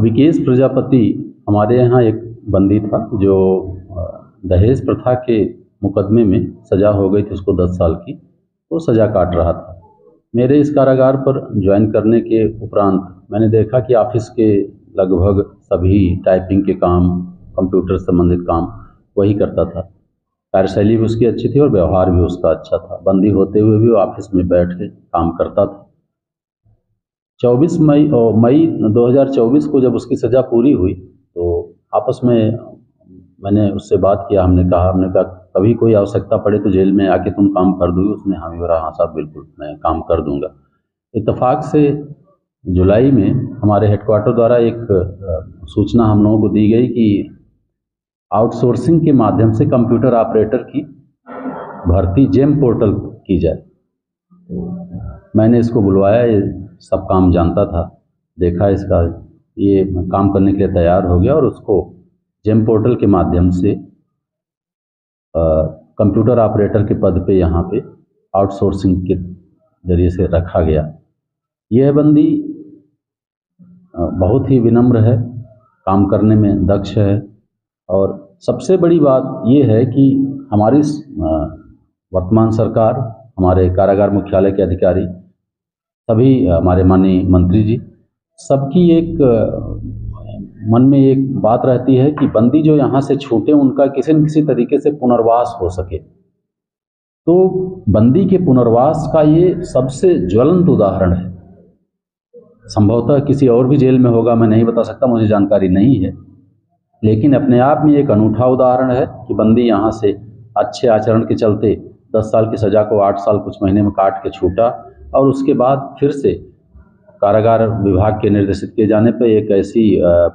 विकेश प्रजापति हमारे यहाँ एक बंदी था जो दहेज प्रथा के मुकदमे में सजा हो गई थी उसको 10 साल की। वो सजा काट रहा था। मेरे इस कारागार पर ज्वाइन करने के उपरांत मैंने देखा कि ऑफिस के लगभग सभी टाइपिंग के काम, कंप्यूटर संबंधित काम वही करता था। कार्यशैली भी उसकी अच्छी थी और व्यवहार भी उसका अच्छा था। बंदी होते हुए भी वो ऑफिस में बैठ के काम करता था। 24 मई 2024 को जब उसकी सज़ा पूरी हुई तो आपस में मैंने उससे बात किया। हमने कहा कभी कोई आवश्यकता पड़े तो जेल में आके तुम काम कर दोगे? उसने हामी भरा हाँ साहब बिल्कुल मैं काम कर दूंगा। इत्तेफाक से जुलाई में हमारे हेडक्वार्टर द्वारा एक सूचना हम लोगों को दी गई कि आउटसोर्सिंग के माध्यम से कंप्यूटर ऑपरेटर की भर्ती जेम पोर्टल की जाए। मैंने इसको बुलवाया, ये सब काम जानता था, देखा इसका ये काम करने के लिए तैयार हो गया और उसको जेम पोर्टल के माध्यम से कंप्यूटर ऑपरेटर के पद पे यहाँ पे आउटसोर्सिंग के जरिए से रखा गया। यह बंदी बहुत ही विनम्र है, काम करने में दक्ष है और सबसे बड़ी बात ये है कि हमारी वर्तमान सरकार, हमारे कारागार मुख्यालय के अधिकारी, सभी हमारे माननीय मंत्री जी, सबकी एक मन में एक बात रहती है कि बंदी जो यहाँ से छूटे उनका किसी न किसी तरीके से पुनर्वास हो सके। तो बंदी के पुनर्वास का ये सबसे ज्वलंत उदाहरण है। संभवतः किसी और भी जेल में होगा, मैं नहीं बता सकता, मुझे जानकारी नहीं है, लेकिन अपने आप में एक अनूठा उदाहरण है कि बंदी यहाँ से अच्छे आचरण के चलते 10 साल की सज़ा को 8 साल कुछ महीने में काट के छूटा और उसके बाद फिर से कारागार विभाग के निर्देशित किए जाने पर एक ऐसी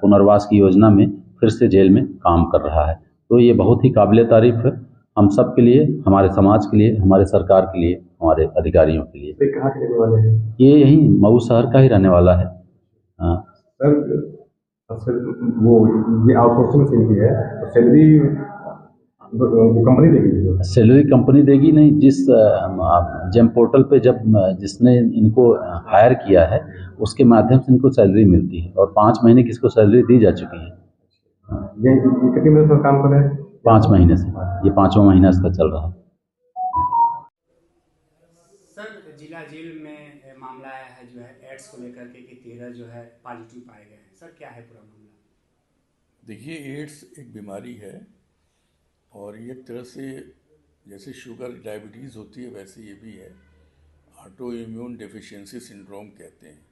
पुनर्वास की योजना में फिर से जेल में काम कर रहा है। तो ये बहुत ही काबिल तारीफ है हम सब के लिए, हमारे समाज के लिए, हमारे सरकार के लिए, हमारे अधिकारियों के लिए। कहाँ के रहने वाले हैं? ये यहीं मऊ शहर का ही रहने वाला है। सर वो ये आउटसोर्सिंग से है तो सैलरी कंपनी देगी? सैलरी कंपनी देगी नहीं, जिस जेम पोर्टल पे जब जिसने इनको हायर किया है उसके माध्यम से इनको सैलरी मिलती है और 5 महीने की इसको सैलरी दी जा चुकी है। ये कितने महीने से काम कर रहे हैं? 5 महीने से, ये 5वां महीना इसका चल रहा है। सर जिला जेल में मामला आया है जो है एड्स को लेकर के कि 13 जो है पॉजिटिव पाए गए हैं। सर क्या है पूरा मामला? देखिए, एड्स एक बीमारी है और ये एक तरह से जैसे शुगर डायबिटीज़ होती है वैसे ये भी है। ऑटो इम्यून डेफिशिएंसी सिंड्रोम कहते हैं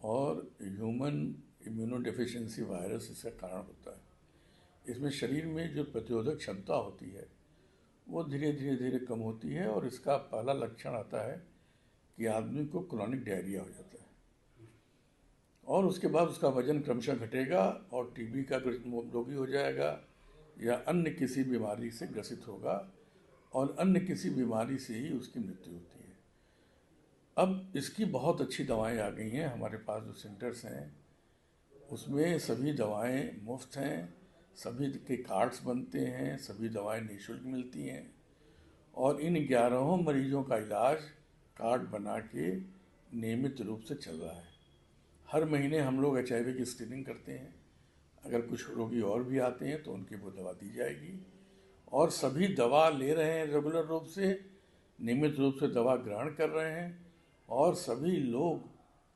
और ह्यूमन इम्यूनो डेफिशिएंसी वायरस इसका कारण होता है। इसमें शरीर में जो प्रतिरोधक क्षमता होती है वो धीरे धीरे धीरे कम होती है और इसका पहला लक्षण आता है कि आदमी को क्रॉनिक डायरिया हो जाता है और उसके बाद उसका वजन क्रमशः घटेगा और टीबी का रोगी हो जाएगा या अन्य किसी बीमारी से ग्रसित होगा और अन्य किसी बीमारी से ही उसकी मृत्यु होती है। अब इसकी बहुत अच्छी दवाएं आ गई हैं। हमारे पास जो सेंटर्स हैं उसमें सभी दवाएं मुफ्त हैं, सभी के कार्ड्स बनते हैं, सभी दवाएं निःशुल्क मिलती हैं और इन 11 मरीजों का इलाज कार्ड बना के नियमित रूप से चल रहा है। हर महीने हम लोग HIV की स्क्रीनिंग करते हैं। अगर कुछ रोगी और भी आते हैं तो उनकी वो दवा दी जाएगी और सभी दवा ले रहे हैं रेगुलर रूप से, नियमित रूप से दवा ग्रहण कर रहे हैं और सभी लोग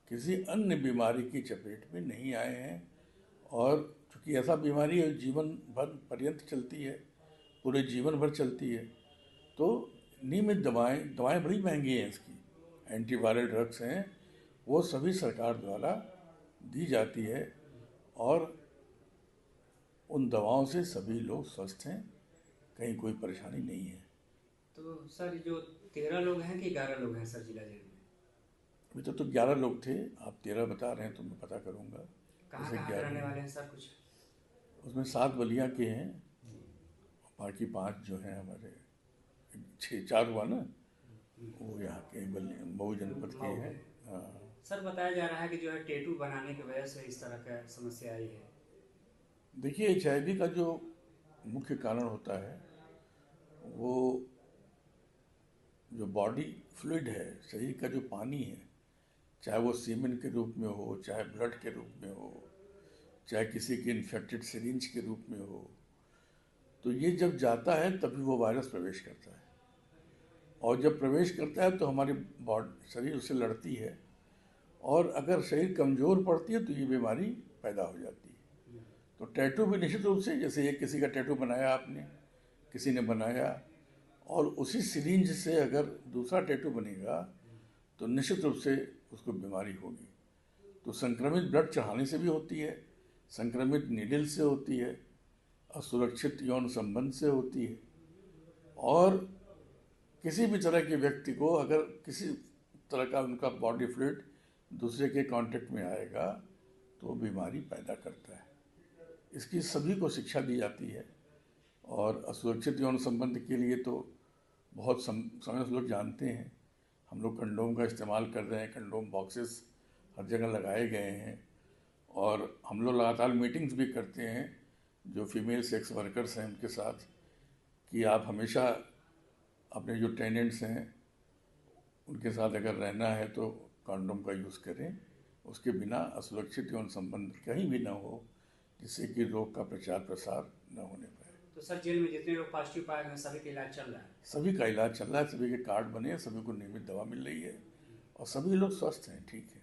किसी अन्य बीमारी की चपेट में नहीं आए हैं। और चूँकि ऐसा बीमारी है जीवन भर पर्यंत चलती है, पूरे जीवन भर चलती है, तो नियमित दवाएं बड़ी महंगी हैं। इसकी एंटीवायरल ड्रग्स हैं, वो सभी सरकार द्वारा दी जाती है और उन दवाओं से सभी लोग स्वस्थ हैं, कहीं कोई परेशानी नहीं है। तो सर जो 13 लोग हैं कि 11 लोग हैं सर जिला जेल में? अभी तो 11 लोग थे, आप 13 बता रहे हैं तो मैं पता करूँगा। कहाँ कहाँ के रहने वाले हैं सर कुछ? उसमें 7 बलिया के हैं, बाकी 5 जो हैं हमारे 4 हुआ ना, वो यहाँ के मऊ जनपद के हैं। हाँ सर बताया जा रहा है कि जो है टेटू बनाने की वजह से इस तरह का समस्या आई है। देखिए, HIV का जो मुख्य कारण होता है वो जो बॉडी फ्लूइड है, शरीर का जो पानी है चाहे वो सीमेन के रूप में हो, चाहे ब्लड के रूप में हो, चाहे किसी के इन्फेक्टेड सिरिंज के रूप में हो, तो ये जब जाता है तभी वो वायरस प्रवेश करता है। और जब प्रवेश करता है तो हमारी बॉडी शरीर उससे लड़ती है, और अगर शरीर कमज़ोर पड़ती है तो ये बीमारी पैदा हो जाती है। तो टैटू भी निश्चित रूप से, जैसे एक किसी का टैटू बनाया आपने, किसी ने बनाया, और उसी सिरिंज से अगर दूसरा टैटू बनेगा तो निश्चित रूप से उसको बीमारी होगी। तो संक्रमित ब्लड चढ़ाने से भी होती है, संक्रमित नीडल से होती है, असुरक्षित यौन संबंध से होती है, और किसी भी तरह के व्यक्ति को अगर किसी तरह का उनका बॉडी फ्लूइड दूसरे के कांटेक्ट में आएगा तो बीमारी पैदा करता है। इसकी सभी को शिक्षा दी जाती है। और असुरक्षित यौन संबंध के लिए तो बहुत समय से लोग जानते हैं। हम लोग कंडोम का इस्तेमाल कर रहे हैं, कंडोम बॉक्सेस हर जगह लगाए गए हैं, और हम लोग लगातार मीटिंग्स भी करते हैं जो फीमेल सेक्स वर्कर्स हैं उनके साथ, कि आप हमेशा अपने जो टेनेंट्स हैं उनके साथ अगर रहना है तो कंडोम का यूज़ करें, उसके बिना असुरक्षित यौन संबंध कहीं भी ना हो, जिससे कि रोग का प्रचार प्रसार न होने पाए। तो सर जेल में जितने लोग पॉजिटिव पाए गए हैं सभी का इलाज चल रहा है? सभी का इलाज चल रहा है, सभी के कार्ड बने हैं, सभी को नियमित दवा मिल रही है, और सभी लोग स्वस्थ हैं, ठीक है।